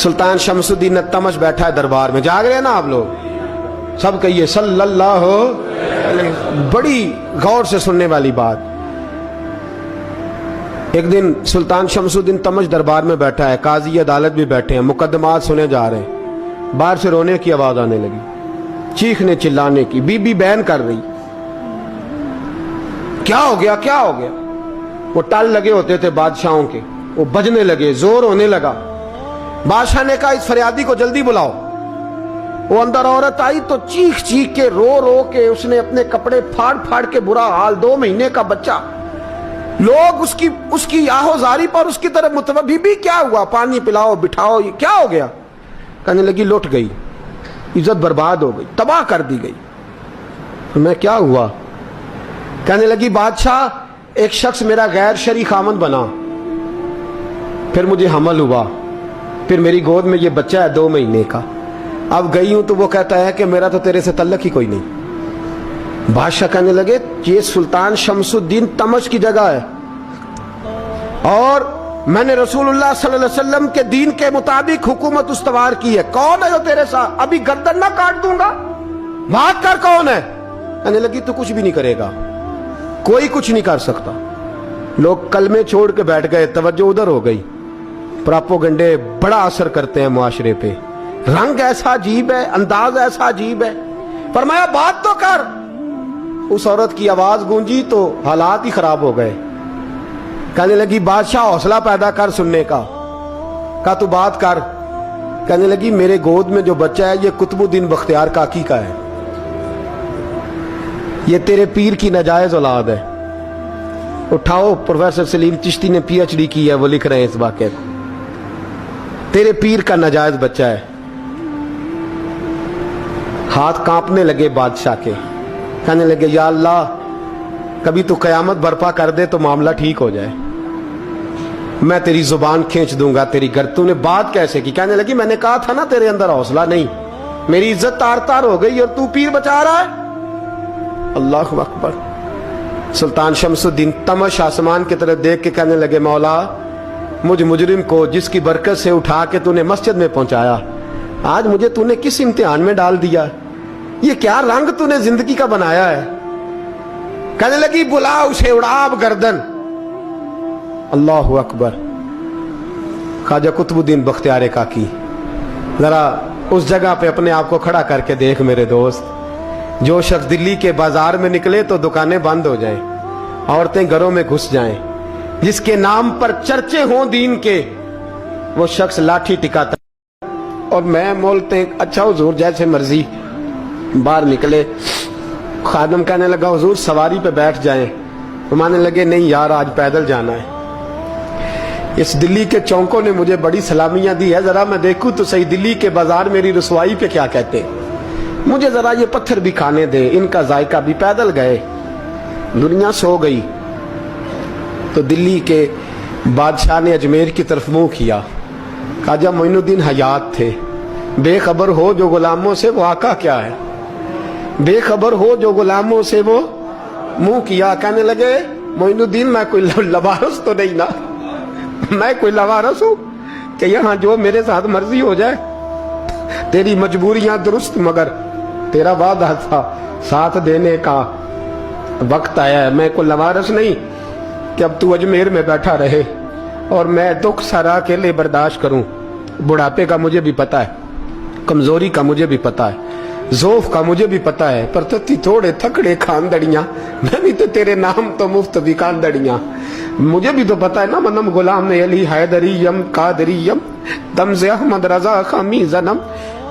सुल्तान शमसुद्दीन तमश बैठा है दरबार में, जाग रहे हैं ना आप लोग, सब कहिए सल्लल्लाहु अलैहि। बड़ी गौर से सुनने वाली बात। एक दिन सुल्तान शमसुद्दीन तमश दरबार में बैठा है, काजी अदालत भी बैठे हैं, मुकदमात सुने जा रहे हैं। बाहर से रोने की आवाज आने लगी, चीखने चिल्लाने की, बीबी बयान कर रही, क्या हो गया क्या हो गया। वो टाल लगे होते थे बादशाहों के, वो बजने लगे, जोर होने लगा। बादशाह ने कहा इस फरियादी को जल्दी बुलाओ। वो अंदर औरत आई तो चीख चीख के रो रो के उसने अपने कपड़े फाड़ फाड़ के, बुरा हाल, 2 महीने का बच्चा। लोग उसकी आहोजारी पर उसकी तरफ मुतवज्जह, बीबी क्या हुआ, पानी पिलाओ बिठाओ, ये क्या हो गया। कहने लगी लुट गई, इज्जत बर्बाद हो गई, तबाह कर दी गई। तो मैं क्या हुआ। कहने लगी बादशाह एक शख्स मेरा गैर शरई खामन बना, फिर मुझे हमल हुआ, फिर मेरी गोद में ये बच्चा है 2 महीने का। अब गई हूं तो वो कहता है कि मेरा तो तेरे से तल्लक ही कोई नहीं। बादशाह कहने लगे ये सुल्तान शमसुद्दीन तमश की जगह है और मैंने रसूलुल्लाह सल्लल्लाहु अलैहि वसल्लम के दीन के मुताबिक हुकूमत उस्तवार की है। कौन है जो तेरे साथ, अभी गर्दन ना काट दूंगा, बात कर कौन है। कहने लगी तू कुछ भी नहीं करेगा, कोई कुछ नहीं कर सकता। लोग कलमे छोड़ के बैठ गए, तवज्जो उधर हो गई। प्रोपेगेंडे बड़ा असर करते हैं मुआशरे पे, रंग ऐसा अजीब है, अंदाज ऐसा अजीब है। फरमाया बात तो कर। उस औरत की आवाज गूंजी तो हालात ही खराब हो गए। कहने लगी बादशाह हौसला पैदा कर सुनने का। कहा तू बात कर। कहने लगी मेरे गोद में जो बच्चा है ये कुतुबुद्दीन बख्तियार काकी का है, ये तेरे पीर की नाजायज औलाद है। उठाओ, प्रोफेसर सलीम चिश्ती ने PhD की है, वो लिख रहे हैं इस वाक़े को। तेरे पीर का नाजायज बच्चा है। हाथ कांपने लगे बादशाह के। कहने लगे या अल्लाह कभी तू कयामत बर्पा कर दे तो मामला ठीक हो जाए, मैं तेरी जुबान खींच दूंगा तेरी घर। तूने बात कैसे की। कहने लगी मैंने कहा था ना तेरे अंदर हौसला नहीं, मेरी इज्जत तार तार हो गई और तू पीर बचा रहा है। अल्लाहु अकबर। सुल्तान शमसुद्दीन तमश आसमान की तरफ देख के कहने लगे मौला मुझ मुजरिम को जिसकी बरकत से उठा के तूने मस्जिद में पहुंचाया, आज मुझे तूने किस इम्तिहान में डाल दिया, ये क्या रंग तूने जिंदगी का बनाया है। कहने लगी बुला उसे, उड़ाब गर्दन। अल्लाहु अकबर। ख्वाजा कुतुबुद्दीन बख्तियार काकी, जरा उस जगह पे अपने आप को खड़ा करके देख मेरे दोस्त। जो शख्स दिल्ली के बाजार में निकले तो दुकानें बंद हो जाएं, औरतें घरों में घुस जाएं, जिसके नाम पर चर्चे हों दीन के, वो शख्स लाठी टिकाता और मैं बोलते अच्छा हुजूर जैसे मर्जी। बाहर निकले, खादम कहने लगा हुजूर सवारी पे बैठ जाएं। तो मानने लगे नहीं यार आज पैदल जाना है। इस दिल्ली के चौकों ने मुझे बड़ी सलामियां दी है, जरा मैं देखूं तो सही दिल्ली के बाजार मेरी रसवाई पे क्या कहते हैं। मुझे जरा ये पत्थर भी खाने दे, इनका जायका भी। पैदल गए, दुनिया सो गई तो दिल्ली के बादशाह ने अजमेर की तरफ मुंह किया। ख्वाजा मोइनुद्दीन हयात थे। बेखबर हो जो गुलामों से वो आका क्या है, बेखबर हो जो गुलामों से वो मुंह किया। कहने लगे मोइनुद्दीन मैं कोई लवारस तो नहीं ना, मैं कोई लवारस हूं कि यहां जो मेरे साथ मर्जी हो जाए। तेरी मजबूरियां दुरुस्त, मगर तेरा वादा था साथ देने का वक्त आया है। मैं कोई लवारस नहीं कि अब तू अजमेर में बैठा रहे और मैं दुख सारा अकेले बर्दाश्त करूं। बुढ़ापे का मुझे भी पता है, कमजोरी का मुझे भी पता है, ज़ौफ का मुझे भी पता है, पर तत्ती थोड़े थकड़े खानदड़ियां, मैं भी तो तेरे नाम तो मुफ्त भी खानदड़ियां। मुझे भी तो पता है ना मनम गुलाम ने अली हैदरियम कादरियम तमज़े अहमद रजा खामी जन्म।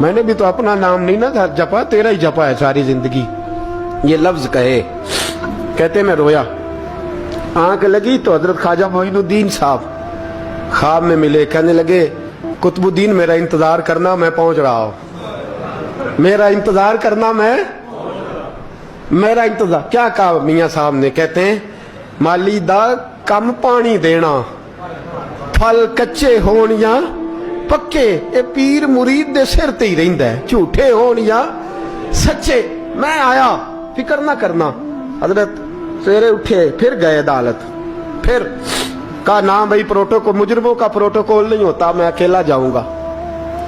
मैंने भी तो अपना नाम नहीं ना जपा, तेरा ही जपा है सारी जिंदगी। ये लफ्ज कहे, कहते मैं रोया, आंख लगी तो हजरत ख्वाजा मोइनुद्दीन साहब ख्वाब में मिले। कहने लगे कुतुबुद्दीन मेरा इंतजार करना, मैं पहुंच रहा हूं, मेरा इंतजार करना, मेरा इंतजार। क्या कहा मियां साहब ने। कहते हैं माली दा कम पानी देना, फल कच्चे होण या पक्के, ये पीर मुरीद दे सिर ते ही रहिंदा है, झूठे होण या सच्चे। मैं आया, फिक्र ना करना। हजरत सवेरे उठे, फिर गए अदालत, फिर कहा ना भाई प्रोटोकॉल, मुजरिमों का प्रोटोकॉल नहीं होता, मैं अकेला जाऊंगा।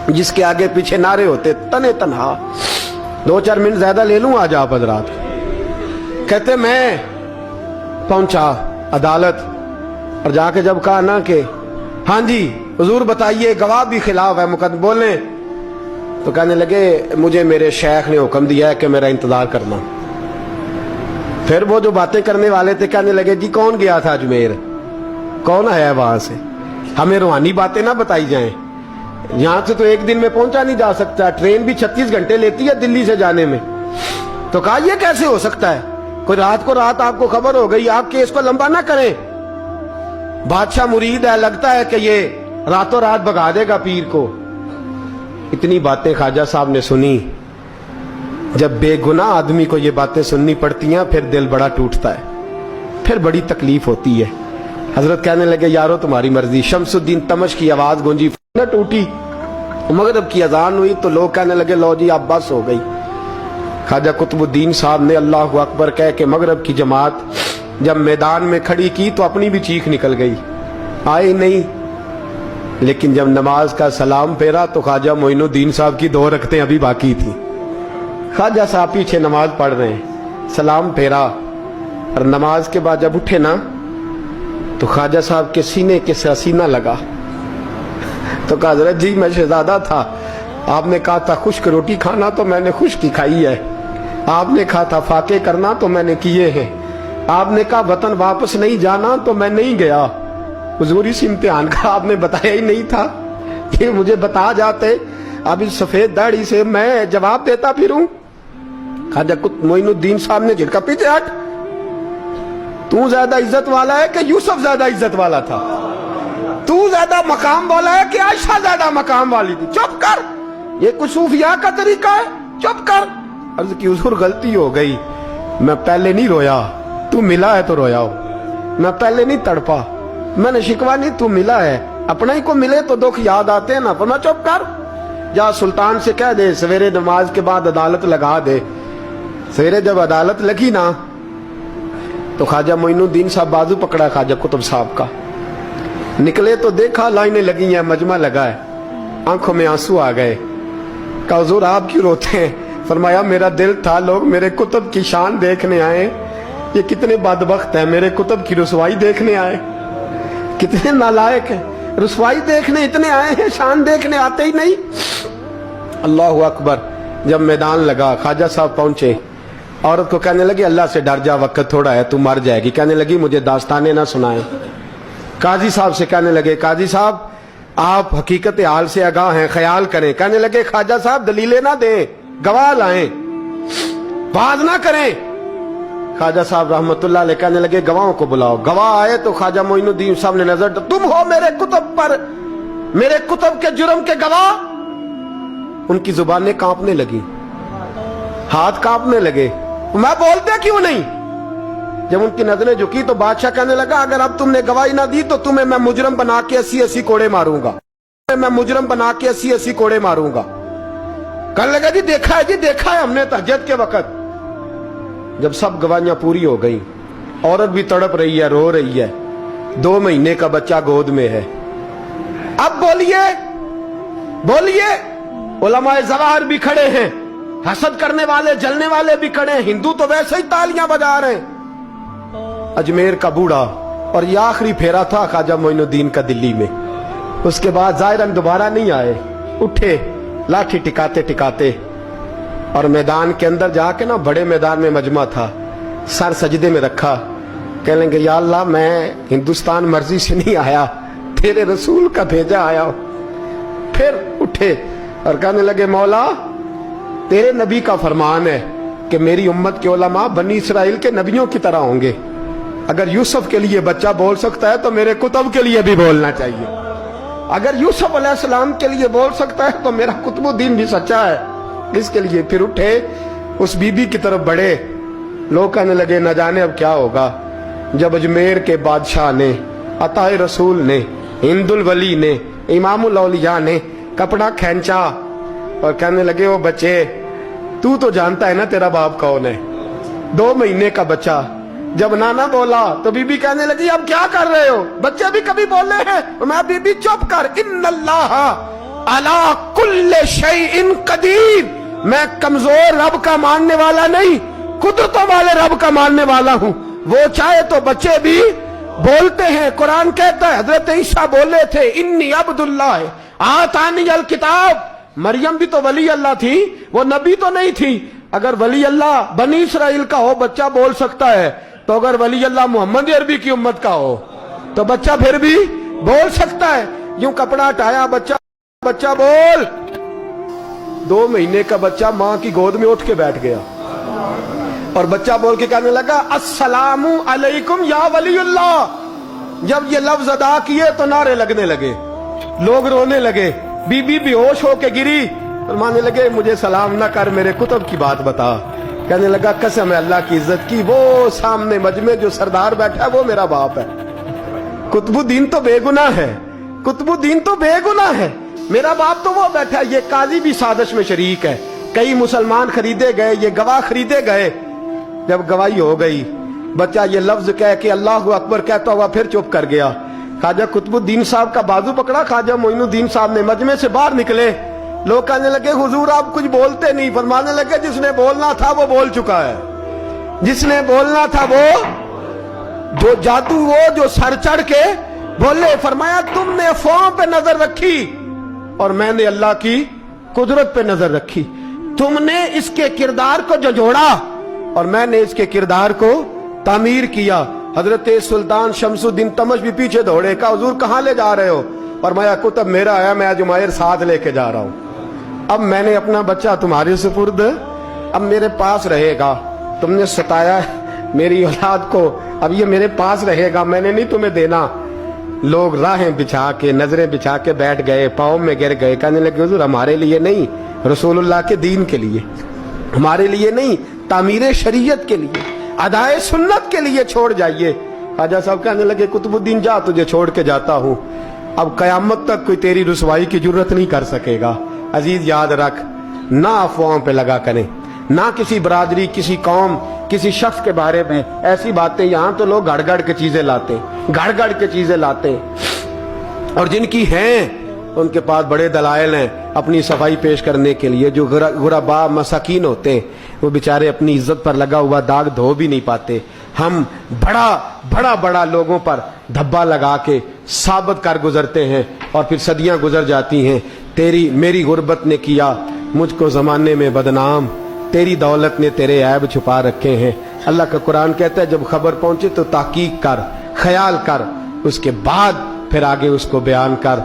जिसके आगे पीछे नारे होते तने तनहा। 2-4 मिनट ज्यादा ले लूं आज आप हजरात। कहते मैं पहुंचा अदालत और जाके जब कहा ना कि हाँ जी हुजूर बताइए, गवाह भी खिलाफ है, मुकदमा बोले, तो कहने लगे मुझे मेरे शेख ने हुक्म दिया है कि मेरा इंतजार करना। फिर वो जो बातें करने वाले थे कहने लगे जी कौन गया था अजमेर, कौन आया वहां से, हमें रूहानी बातें ना बताई जाएं, यहां से तो एक दिन में पहुंचा नहीं जा सकता, ट्रेन भी 36 घंटे लेती है दिल्ली से जाने में। तो कहा यह कैसे हो सकता है, कोई रात को रात आपको खबर हो गई, आप केस को लंबा ना करें, बादशाह मुरीद है, लगता है कि ये रातों रात भगा देगा पीर को। इतनी बातें ख्वाजा साहब ने सुनी। जब बेगुनाह आदमी को ये बातें सुननी पड़ती हैं फिर दिल बड़ा टूटता है, फिर बड़ी तकलीफ होती है। हजरत कहने लगे यारो तुम्हारी मर्जी। शमसुद्दीन तमश की आवाज गूंजी, न टूटी। मगरिब की अजान हुई तो लोग कहने लगे लो जी अब बस हो गई। ख्वाजा कुतुबुद्दीन साहब ने अल्लाहु अकबर कह के मगरिब की जमात जब मैदान में खड़ी की तो अपनी भी चीख निकल गई, आए नहीं। लेकिन जब नमाज का सलाम फेरा तो ख्वाजा मोइनुद्दीन साहब की 2 रकतें अभी बाकी थी। ख्वाजा साहब पीछे नमाज पढ़ रहे हैं, सलाम फेरा और नमाज के बाद जब उठे ना तो ख्वाजा साहब के सीने के सीना लगा। तो कहा हजरत जी मैं शहजादा था, आपने कहा था खुश्क रोटी खाना तो मैंने खुश्क ही खाई है, आपने कहा था फाके करना तो मैंने किए हैं, आपने कहा वतन वापस नहीं जाना तो मैं नहीं गया। हुजूर इस इम्तिहान का आपने बताया ही नहीं था, ये मुझे बता जाते अब इस सफेद दाढ़ी से मैं जवाब देता फिरूं। ख्वाजा मोइनुद्दीन साहब ने झिड़का, पीछे हट, तू ज्यादा इज्जत वाला है कि यूसुफ ज्यादा इज्जत वाला था, तू ज्यादा मकाम वाला है कि आयशा ज्यादा मकाम वाली थी, चुप कर, ये कुछ सूफिया का तरीका है, चुप कर। अर्ज की हुजूर गलती हो गई, मैं पहले नहीं रोया, तू मिला है तो रोया हो, मैं पहले नहीं तड़पा, मैंने शिकवा नहीं, तू मिला है, अपना ही को मिले तो दुख याद आते हैं ना। पर मैं चुप कर, जा सुल्तान से कह दे सवेरे नमाज के बाद अदालत लगा दे। सवेरे जब अदालत लगी ना तो ख्वाजा मोइनुद्दीन साहब बाजू पकड़ा ख्वाजा कुतुब साहब का, निकले तो देखा लाइनें लगी हैं, मजमा लगा है, आंखों में आंसू आ गए। कहा हुजूर आप क्यों रोते हैं? फरमाया मेरा दिल था लोग मेरे कुतुब की शान देखने आए, ये कितने बदबख्त है, मेरे कुतुब की रुसवाई देखने आए, कितने नालायक हैं, रुसवाई देखने इतने आए हैं, शान देखने आते ही नहीं। अल्लाहु अकबर। जब मैदान लगा ख्वाजा साहब पहुंचे, औरत को कहने लगी अल्लाह से डर जा, वक्त थोड़ा है, तू मर जाएगी। कहने लगी मुझे दास्ताने ना सुनाए। काजी साहब से कहने लगे काजी साहब आप हकीकत हाल से आगाह हैं, ख्याल करें। कहने लगे ख्वाजा साहब दलीलें ना दें, गवाह लाएं, बात ना करें। ख्वाजा साहब रहमतुल्लाह अलैह कहने लगे गवाहों को बुलाओ। गवाह आए तो ख्वाजा मोइनुद्दीन साहब ने नजर, तुम हो मेरे कुतुब पर, मेरे कुतुब के जुर्म के गवाह। उनकी जुबानें कांपने लगी, हाथ कांपने लगे, मैं बोलते क्यों नहीं? जब उनकी नजरें झुकी तो बादशाह कहने लगा अगर अब तुमने गवाही ना दी तो तुम्हें मैं मुजरम बना के 80-80 कोड़े मारूंगा, मैं मुजरम बना के 80-80 कोड़े मारूंगा। कहने लगा जी देखा है, जी देखा है हमने तहज्जुद के वक्त। जब सब गवाहियां पूरी हो गई, औरत भी तड़प रही है, रो रही है, 2 महीने का बच्चा गोद में है। अब बोलिए बोलिए, उलमाए ज़वाहिर भी खड़े हैं, हसद करने वाले जलने वाले भी खड़े हैं, हिंदू तो वैसे ही तालियां बजा रहे हैं। अजमेर का बूढ़ा, और ये आखिरी फेरा था ख्वाजा मोइनुद्दीन का दिल्ली में। उसके बाद ज़ाहिरन दोबारा नहीं आए, उठे लाठी टिकाते टिकाते और मैदान के अंदर जाके ना, बड़े मैदान में मजमा था, सर सजदे में रखा, कह लेंगे या अल्लाह मैं हिंदुस्तान मर्जी से नहीं आया, तेरे रसूल का भेजा आया हूं। फिर उठे और कहने लगे मौला तेरे नबी का फरमान है कि मेरी उम्मत के उलमा बनी इसराइल के नबियों की तरह होंगे, अगर यूसुफ के लिए बच्चा बोल सकता है तो मेरे कुतुब के लिए भी बोलना चाहिए, अगर यूसुफ अलैहिस्सलाम के लिए बोल सकता है तो मेरा कुतुबुद्दीन भी सच्चा है। इसके लिए फिर उठे, उस बीबी की तरफ बढ़े। लोग कहने लगे न जाने अब क्या होगा। जब अजमेर के बादशाह ने, अताए रसूल ने, हिंदुल वली ने, इमामुल औलिया ने कपड़ा खींचा और कहने लगे ओ बच्चे तू तो जानता है ना तेरा बाप कौन है, 2 महीने का बच्चा। जब नाना बोला तो बीबी कहने लगी अब क्या कर रहे हो, बच्चे भी कभी बोले हैं? मैं बीबी चुप कर, इन्नल्लाह अला कुल्ले शैइन कदीर, मैं कमजोर रब का मानने वाला नहीं, कुदरतों वाले रब का मानने वाला हूं। वो चाहे तो बच्चे भी बोलते हैं। कुरान कहता है हजरत ईसा बोले थे इन्नी अब्दुल्लाह आतानी अल किताब। मरियम भी तो वली अल्लाह थी, वो नबी तो नहीं थी। अगर वली अल्लाह बनी इसराइल का हो बच्चा बोल सकता है, तो अगर वली अल्लाह मोहम्मद अरबी की उम्मत का हो तो बच्चा फिर भी बोल सकता है। यूं कपड़ा हटाया, बच्चा बोल। 2 महीने का बच्चा मां की गोद में उठ के बैठ गया और बच्चा बोल के कहने लगा अस्सलामु अलैकुम या वलीउल्लाह। जब ये लफ्ज अदा किए तो नारे लगने लगे, लोग रोने लगे, बीबी बेहोश होके गिरी और मानने लगे मुझे सलाम ना कर, मेरे कुतुब की बात बता। कहने लगा कसम है अल्लाह की इज्जत की, वो सामने मजमे जो सरदार बैठा है वो मेरा बाप है। कुतुबुद्दीन तो बेगुनाह है, कुतुबुद्दीन तो बेगुनाह है, मेरा बाप तो वो बैठा है। ये काजी भी साजिश में शरीक है। कई मुसलमान खरीदे गए, ये गवाह खरीदे गए। जब गवाही हो गई, बच्चा ये लफ्ज कह के अल्लाह अकबर कहता हुआ फिर चुप कर गया। ख्वाजा कुतुबुद्दीन साहब का बाजू पकड़ा, ख्वाजा मोइनुद्दीन साहब ने मजमे से बाहर निकले। लोग कहने लगे हुजूर आप कुछ बोलते नहीं। फरमाने लगे जिसने बोलना था वो बोल चुका है, जिसने बोलना था वो, जो जादू वो जो सर चढ़ के बोले। फरमाया तुमने अफवाहों पे नजर रखी और मैंने अल्लाह की कुदरत पे नजर रखी। तुमने इसके किरदार को झंझोड़ा और मैंने इसके किरदार को तामीर किया। हजरत सुल्तान शमसुद्दीन तमश भी पीछे दौड़े, कहा हुजूर कहां ले जा रहे हो? फरमाया कुतुब मेरा है, मैं जुमायर साथ लेके जा रहा हूं। अब मैंने अपना बच्चा तुम्हारे सुपुर्द, अब मेरे पास रहेगा। तुमने सताया मेरी औलाद को, अब ये मेरे पास रहेगा, मैंने नहीं तुम्हें देना। लोग राहें बिछा के, नजरें बिछा के बैठ गए, पाँव में गिर गए। कहने लगे हुजूर हमारे लिए नहीं, रसूलुल्लाह के दीन के लिए, हमारे लिए नहीं, तामीर शरीयत के लिए, अदाए सुन्नत के लिए छोड़ जाइए। ख्वाजा साहब कहने लगे कुतुबुद्दीन जा, तुझे छोड़ के जाता हूं, अब कयामत तक कोई तेरी रुसवाई की जरूरत नहीं कर सकेगा। अजीज याद रख, ना अफवाहों पे लगा करें, ना किसी बरादरी, किसी कौम, किसी शख्स के बारे में ऐसी बातें। यहां तो लोग गड़ के चीजें लाते, गड़ के चीजें लाते, और जिनकी हैं उनके पास बड़े दलाइल हैं अपनी सफाई पेश करने के लिए। जो गुरबा मसाकीन होते हैं वो बेचारे अपनी इज्जत पर लगा हुआ दाग धो भी नहीं पाते। हम बड़ा लोगों पर धब्बा लगा के साबित कर गुजरते हैं और फिर सदियां गुजर जाती हैं। तेरी मेरी गुर्बत ने किया मुझको जमाने में बदनाम, तेरी दौलत ने तेरे ऐब छुपा रखे हैं। अल्लाह का कुरान कहता है जब खबर पहुंचे तो ताकीक कर, ख्याल कर, उसके बाद फिर आगे उसको बयान कर।